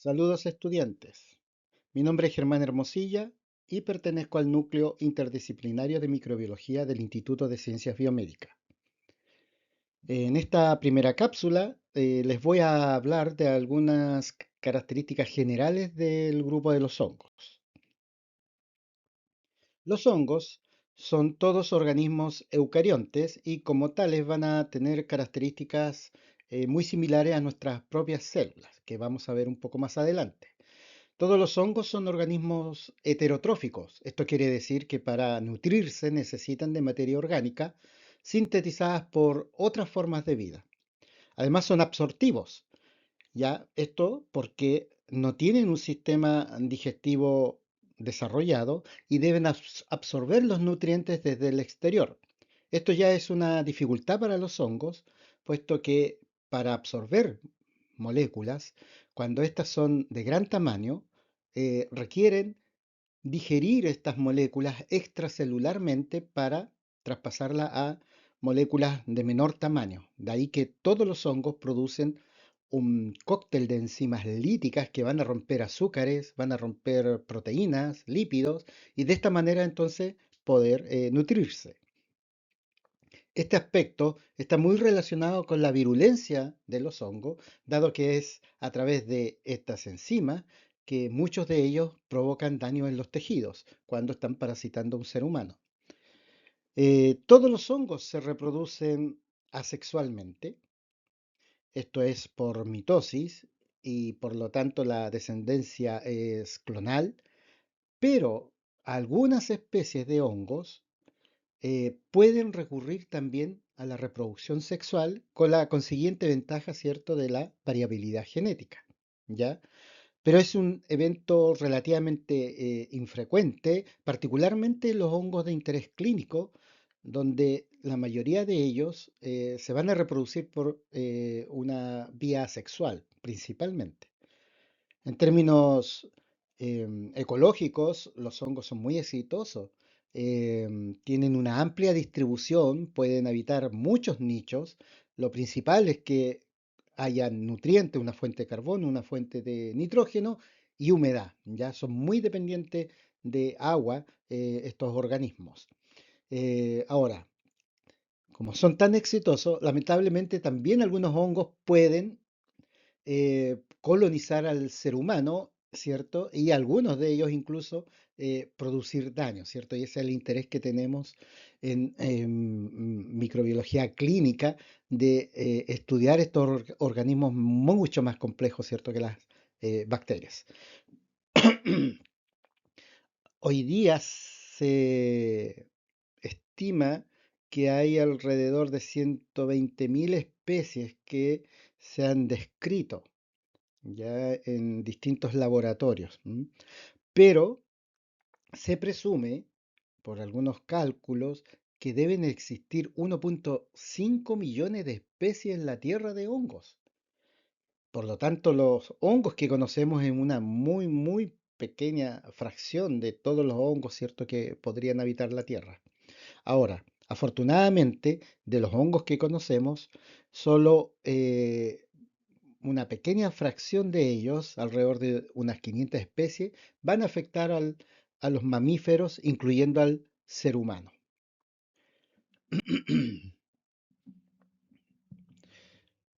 Saludos estudiantes. Mi nombre es Germán Hermosilla y pertenezco al núcleo interdisciplinario de microbiología del Instituto de Ciencias Biomédicas. En esta primera cápsula les voy a hablar de algunas características generales del grupo de los hongos. Los hongos son todos organismos eucariontes y como tales van a tener características muy similares a nuestras propias células, que vamos a ver un poco más adelante. Todos los hongos son organismos heterotróficos. Esto quiere decir que para nutrirse necesitan de materia orgánica sintetizadas por otras formas de vida. Además son absortivos, ya esto porque no tienen un sistema digestivo desarrollado y deben absorber los nutrientes desde el exterior. Esto ya es una dificultad para los hongos, puesto que para absorber moléculas, cuando éstas son de gran tamaño, requieren digerir estas moléculas extracelularmente para traspasarlas a moléculas de menor tamaño. De ahí que todos los hongos producen un cóctel de enzimas líticas que van a romper azúcares, van a romper proteínas, lípidos, y de esta manera entonces poder nutrirse. Este aspecto está muy relacionado con la virulencia de los hongos, dado que es a través de estas enzimas que muchos de ellos provocan daño en los tejidos cuando están parasitando a un ser humano. Todos los hongos se reproducen asexualmente, esto es por mitosis y por lo tanto la descendencia es clonal, pero algunas especies de hongos pueden recurrir también a la reproducción sexual con la consiguiente ventaja, ¿cierto?, de la variabilidad genética, ¿ya? Pero es un evento relativamente infrecuente, particularmente los hongos de interés clínico, donde la mayoría de ellos se van a reproducir por una vía sexual, principalmente. En términos ecológicos, los hongos son muy exitosos. Tienen una amplia distribución, pueden habitar muchos nichos. Lo principal es que haya nutrientes, una fuente de carbono, una fuente de nitrógeno y humedad. Ya son muy dependientes de agua estos organismos. Ahora, como son tan exitosos, lamentablemente también algunos hongos pueden colonizar al ser humano, ¿cierto? Y algunos de ellos incluso producir daño, ¿cierto? Y ese es el interés que tenemos en microbiología clínica de estudiar estos organismos mucho más complejos, ¿cierto? Que las bacterias. Hoy día se estima que hay alrededor de 120.000 especies que se han descrito ya en distintos laboratorios. Pero se presume, por algunos cálculos, que deben existir 1,5 millones de especies en la Tierra de hongos. Por lo tanto, los hongos que conocemos en una muy pequeña fracción de todos los hongos, ¿cierto?, que podrían habitar la Tierra. Ahora, afortunadamente, de los hongos que conocemos, solo una pequeña fracción de ellos, alrededor de unas 500 especies, van a afectar a los mamíferos, incluyendo al ser humano.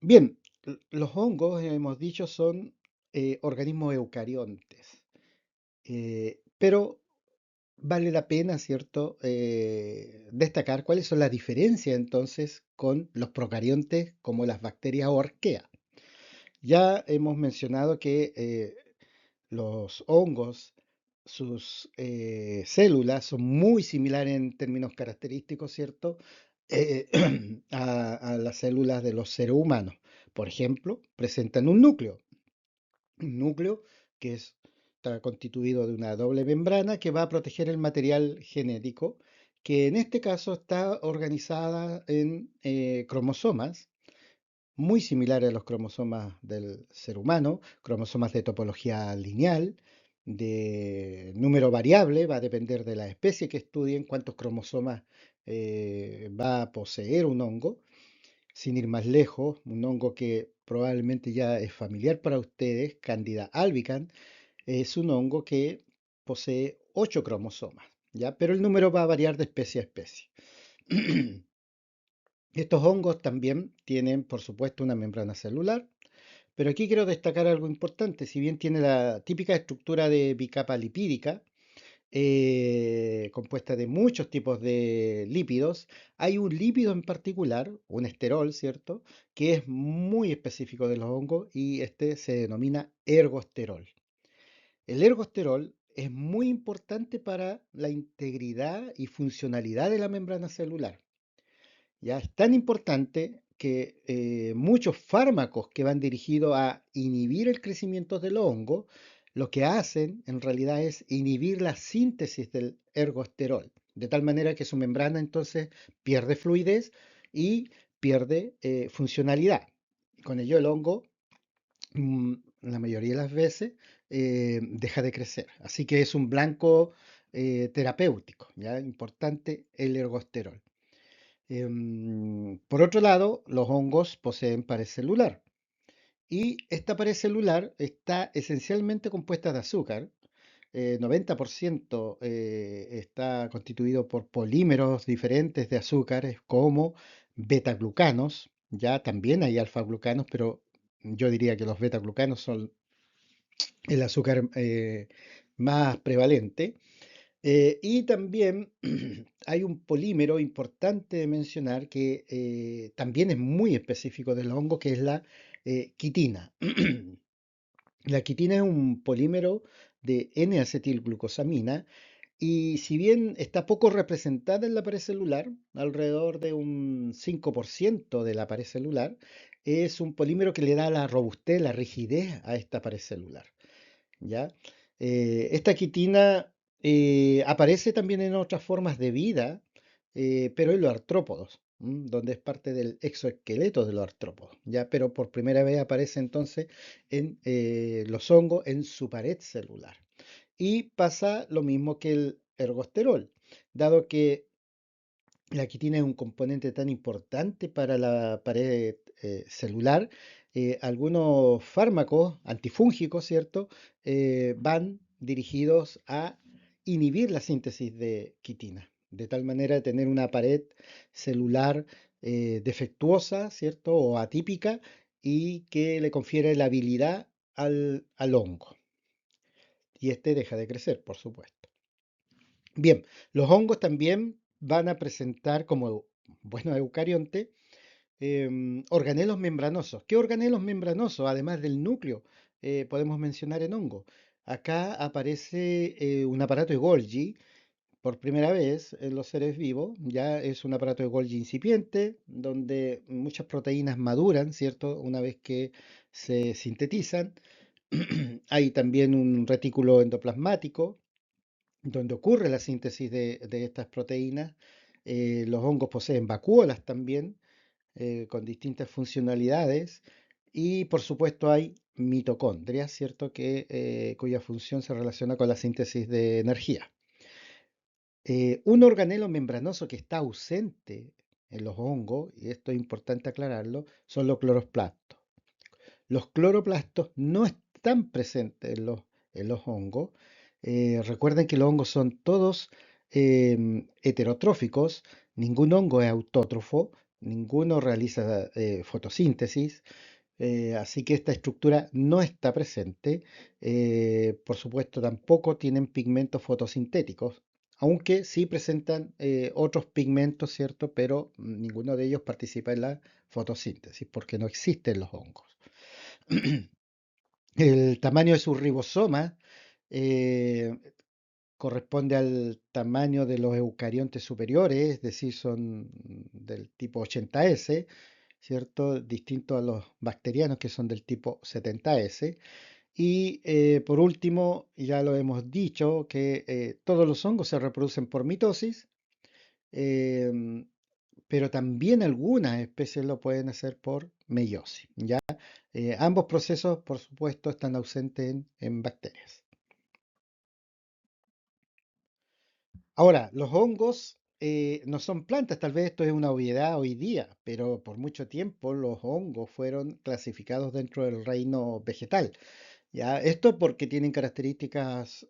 Bien, los hongos, hemos dicho, son organismos eucariontes, pero vale la pena, ¿cierto?, destacar cuáles son las diferencias entonces con los procariontes como las bacterias o arqueas. Ya hemos mencionado que los hongos, sus células son muy similares en términos característicos, ¿cierto? Eh, a las células de los seres humanos. Por ejemplo, presentan un núcleo que está constituido de una doble membrana que va a proteger el material genético, que en este caso está organizada en cromosomas muy similares a los cromosomas del ser humano, cromosomas de topología lineal, de número variable, va a depender de la especie que estudien cuántos cromosomas va a poseer un hongo. Sin ir más lejos, un hongo que probablemente ya es familiar para ustedes, Candida albicans, es un hongo que posee 8 cromosomas, ¿ya? Pero el número va a variar de especie a especie. Estos hongos también tienen, por supuesto, una membrana celular, pero aquí quiero destacar algo importante. Si bien tiene la típica estructura de bicapa lipídica, compuesta de muchos tipos de lípidos, hay un lípido en particular, un esterol, ¿cierto?, que es muy específico de los hongos y este se denomina ergosterol. El ergosterol es muy importante para la integridad y funcionalidad de la membrana celular. Ya es tan importante que muchos fármacos que van dirigidos a inhibir el crecimiento del hongo, lo que hacen en realidad es inhibir la síntesis del ergosterol, de tal manera que su membrana entonces pierde fluidez y pierde funcionalidad. Con ello el hongo, la mayoría de las veces, deja de crecer. Así que es un blanco terapéutico, ¿ya? Importante el ergosterol. Por otro lado, los hongos poseen pared celular y esta pared celular está esencialmente compuesta de azúcar. 90% está constituido por polímeros diferentes de azúcares como betaglucanos. Ya también hay alfaglucanos, pero yo diría que los betaglucanos son el azúcar más prevalente. Y también hay un polímero importante de mencionar que también es muy específico del hongo, que es la quitina. La quitina es un polímero de N-acetilglucosamina y si bien está poco representada en la pared celular, alrededor de un 5% de la pared celular, es un polímero que le da la robustez, la rigidez a esta pared celular. ¿Ya? Esta quitina aparece también en otras formas de vida, pero en los artrópodos, donde es parte del exoesqueleto de los artrópodos, ¿ya? Pero por primera vez aparece entonces en los hongos en su pared celular. Y pasa lo mismo que el ergosterol, dado que la quitina es un componente tan importante para la pared celular. Algunos fármacos antifúngicos, ¿cierto? Van dirigidos a inhibir la síntesis de quitina, de tal manera de tener una pared celular defectuosa, ¿cierto? O atípica y que le confiere la habilidad al hongo. Y este deja de crecer, por supuesto. Bien, los hongos también van a presentar como buenos eucariontes organelos membranosos. ¿Qué organelos membranosos, además del núcleo, podemos mencionar en hongo? Acá aparece un aparato de Golgi por primera vez en los seres vivos. Ya es un aparato de Golgi incipiente, donde muchas proteínas maduran, ¿cierto? Una vez que se sintetizan. Hay también un retículo endoplasmático donde ocurre la síntesis de estas proteínas. Los hongos poseen vacuolas también, con distintas funcionalidades. Y por supuesto hay mitocondrias, ¿cierto? Cuya función se relaciona con la síntesis de energía. Un organelo membranoso que está ausente en los hongos, y esto es importante aclararlo, son los cloroplastos. Los cloroplastos no están presentes en los hongos. Recuerden que los hongos son todos heterotróficos, ningún hongo es autótrofo, ninguno realiza fotosíntesis, así que esta estructura no está presente. Por supuesto, tampoco tienen pigmentos fotosintéticos, aunque sí presentan otros pigmentos, ¿cierto? Pero ninguno de ellos participa en la fotosíntesis porque no existen los hongos. El tamaño de sus ribosomas eh, corresponde al tamaño de los eucariontes superiores, es decir, son del tipo 80S, ¿cierto? Distinto a los bacterianos que son del tipo 70S. Y por último, ya lo hemos dicho, que todos los hongos se reproducen por mitosis, em, pero también algunas especies lo pueden hacer por meiosis, ¿ya? Ambos procesos, por supuesto, están ausentes en bacterias. Ahora, los hongos no son plantas, tal vez esto es una obviedad hoy día, pero por mucho tiempo los hongos fueron clasificados dentro del reino vegetal. ¿Ya? Esto porque tienen características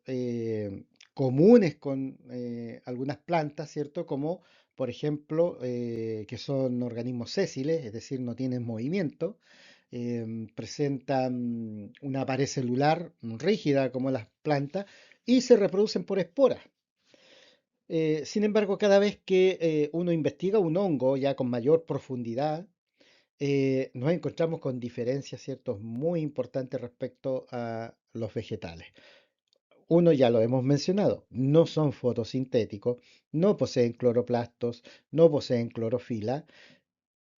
comunes con algunas plantas, ¿cierto? Como, por ejemplo, que son organismos sésiles, es decir, no tienen movimiento, presentan una pared celular rígida como las plantas y se reproducen por esporas. Sin embargo, cada vez que uno investiga un hongo ya con mayor profundidad, nos encontramos con diferencias, ¿cierto? Muy importantes respecto a los vegetales. Uno ya lo hemos mencionado, no son fotosintéticos, no poseen cloroplastos, no poseen clorofila,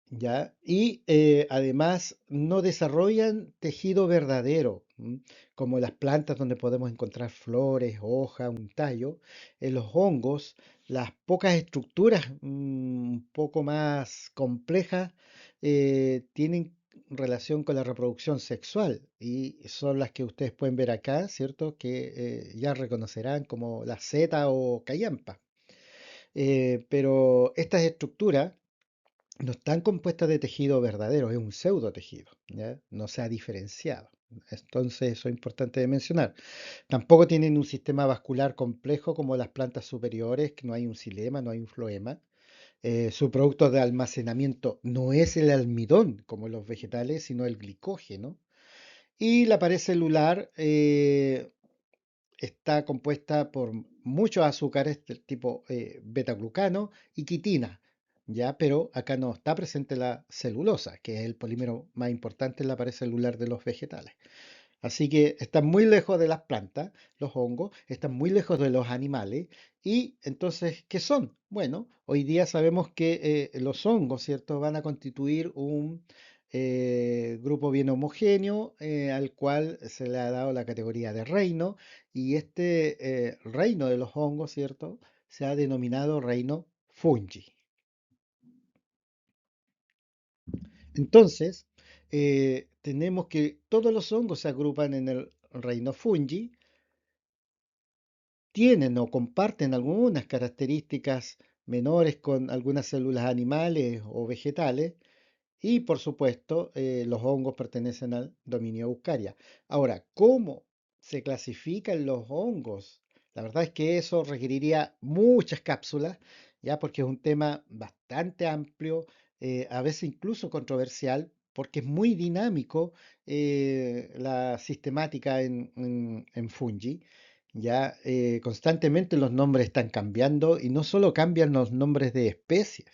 ¿ya? Y además no desarrollan tejido verdadero, como las plantas donde podemos encontrar flores, hojas, un tallo. En los hongos, las pocas estructuras un poco más complejas tienen relación con la reproducción sexual y son las que ustedes pueden ver acá, ¿cierto? Que ya reconocerán como la seta o callampa. Pero estas estructuras no están compuestas de tejido verdadero, es un pseudotejido, ¿ya? No se ha diferenciado. Entonces, eso es importante de mencionar. Tampoco tienen un sistema vascular complejo como las plantas superiores, que no hay un xilema, no hay un floema. Su producto de almacenamiento no es el almidón, como los vegetales, sino el glicógeno. Y la pared celular está compuesta por muchos azúcares del tipo beta-glucano y quitina, ¿ya? Pero acá no está presente la celulosa, que es el polímero más importante en la pared celular de los vegetales. Así que están muy lejos de las plantas, los hongos, están muy lejos de los animales. Y entonces, ¿qué son? Bueno, hoy día sabemos que los hongos, ¿cierto?, van a constituir un grupo bien homogéneo al cual se le ha dado la categoría de reino. Y este reino de los hongos, ¿cierto?, se ha denominado reino fungi. Entonces, tenemos que todos los hongos se agrupan en el reino fungi, tienen o comparten algunas características menores con algunas células animales o vegetales, y por supuesto, los hongos pertenecen al dominio Eukarya. Ahora, ¿cómo se clasifican los hongos? La verdad es que eso requeriría muchas cápsulas, ya porque es un tema bastante amplio, a veces incluso controversial, porque es muy dinámico la sistemática en fungi. Ya constantemente los nombres están cambiando y no solo cambian los nombres de especies.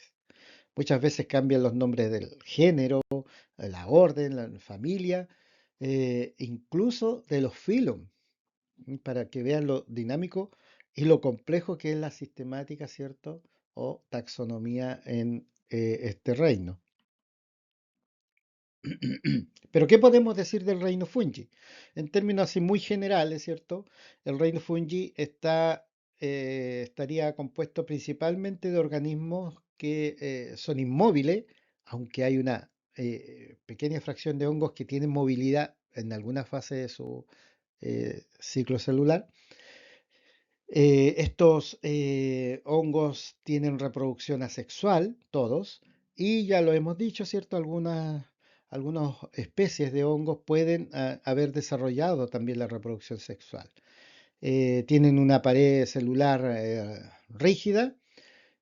Muchas veces cambian los nombres del género, la orden, la familia, incluso de los filos, para que vean lo dinámico y lo complejo que es la sistemática, ¿cierto? O taxonomía en este reino. Pero, ¿qué podemos decir del reino fungi? En términos así muy generales, ¿cierto? El reino fungi estaría compuesto principalmente de organismos que son inmóviles, aunque hay una pequeña fracción de hongos que tienen movilidad en alguna fase de su ciclo celular. Estos hongos tienen reproducción asexual, todos, y ya lo hemos dicho, ¿cierto? Algunas especies de hongos pueden haber desarrollado también la reproducción sexual. Tienen una pared celular rígida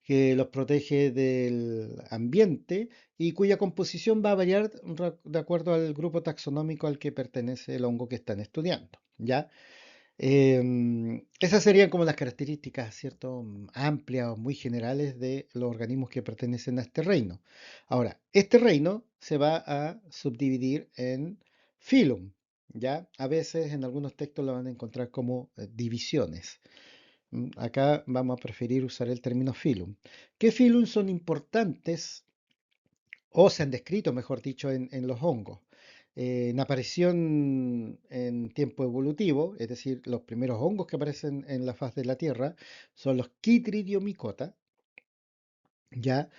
que los protege del ambiente y cuya composición va a variar de acuerdo al grupo taxonómico al que pertenece el hongo que están estudiando, ¿ya? Esas serían como las características, ¿cierto? Amplias o muy generales de los organismos que pertenecen a este reino. Ahora, este reino se va a subdividir en filum, ¿ya? A veces en algunos textos lo van a encontrar como divisiones. Acá vamos a preferir usar el término filum. ¿Qué filum son importantes o se han descrito, mejor dicho, en los hongos? En aparición en tiempo evolutivo, es decir, los primeros hongos que aparecen en la faz de la Tierra son los Chytridiomycota, ya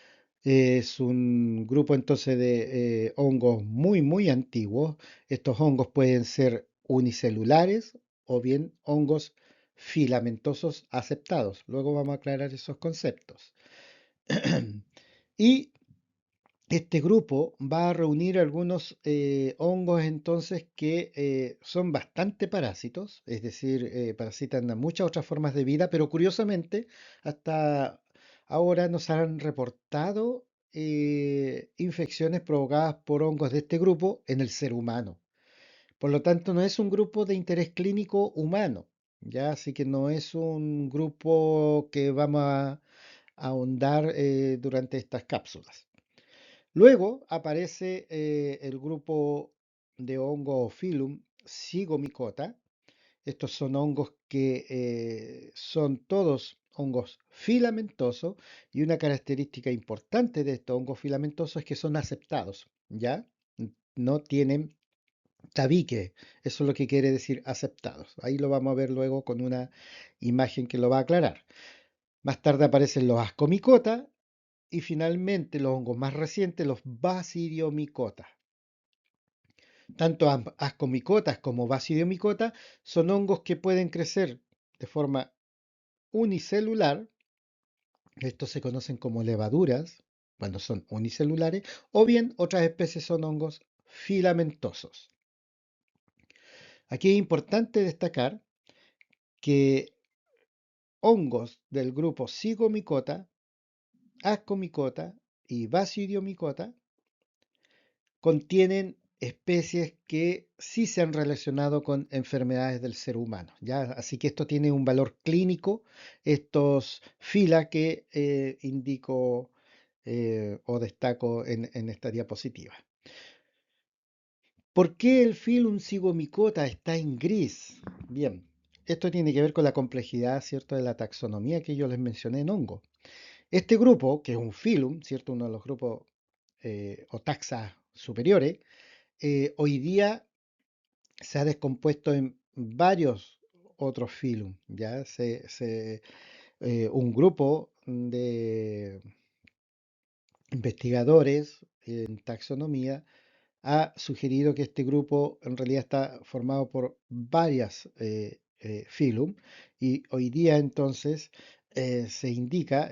es un grupo entonces de hongos muy, muy antiguos. Estos hongos pueden ser unicelulares o bien hongos filamentosos aceptados. Luego vamos a aclarar esos conceptos. Y este grupo va a reunir algunos hongos entonces que son bastante parásitos, es decir, parasitan a muchas otras formas de vida, pero curiosamente hasta ahora nos han reportado infecciones provocadas por hongos de este grupo en el ser humano. Por lo tanto, no es un grupo de interés clínico humano, ¿ya? Así que no es un grupo que vamos a ahondar durante estas cápsulas. Luego aparece el grupo de hongos Phylum Zygomicota. Estos son hongos que son todos hongos filamentosos y una característica importante de estos hongos filamentosos es que son aceptados, ¿ya? No tienen tabique, eso es lo que quiere decir aceptados. Ahí lo vamos a ver luego con una imagen que lo va a aclarar. Más tarde aparecen los ascomicota y finalmente los hongos más recientes, los basidiomicotas. Tanto ascomicotas como basidiomicotas son hongos que pueden crecer de forma unicelular. Estos se conocen como levaduras cuando son unicelulares, o bien otras especies son hongos filamentosos. Aquí es importante destacar que hongos del grupo Zygomicota, Ascomicota y Basidiomicota contienen especies que sí se han relacionado con enfermedades del ser humano, ¿ya? Así que esto tiene un valor clínico, estos fila que indico o destaco en esta diapositiva. ¿Por qué el Phylum Zygomicota está en gris? Bien, esto tiene que ver con la complejidad, ¿cierto?, de la taxonomía que yo les mencioné en hongo. Este grupo, que es un phylum, ¿cierto?, uno de los grupos o taxas superiores, hoy día se ha descompuesto en varios otros phylum, ¿ya? Un grupo de investigadores en taxonomía ha sugerido que este grupo en realidad está formado por varias phylum y hoy día entonces se indica,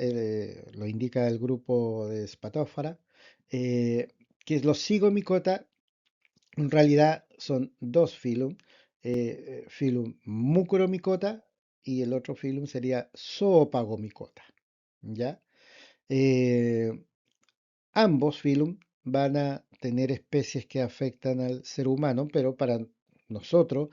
lo indica el grupo de Spatófara, eh, que los Zygomicota en realidad son dos phylum, phylum Mucoromicota y el otro phylum sería Zoopagomicota, ¿ya? Eh, Ambos phylum van a tener especies que afectan al ser humano, pero para nosotros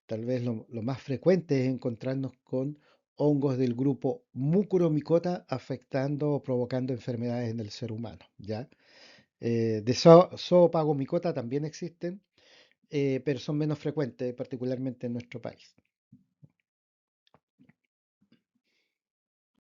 tal vez lo más frecuente es encontrarnos con hongos del grupo Mucoromicota afectando o provocando enfermedades en el ser humano, ¿ya? De Zoopagomicota también existen, pero son menos frecuentes, particularmente en nuestro país.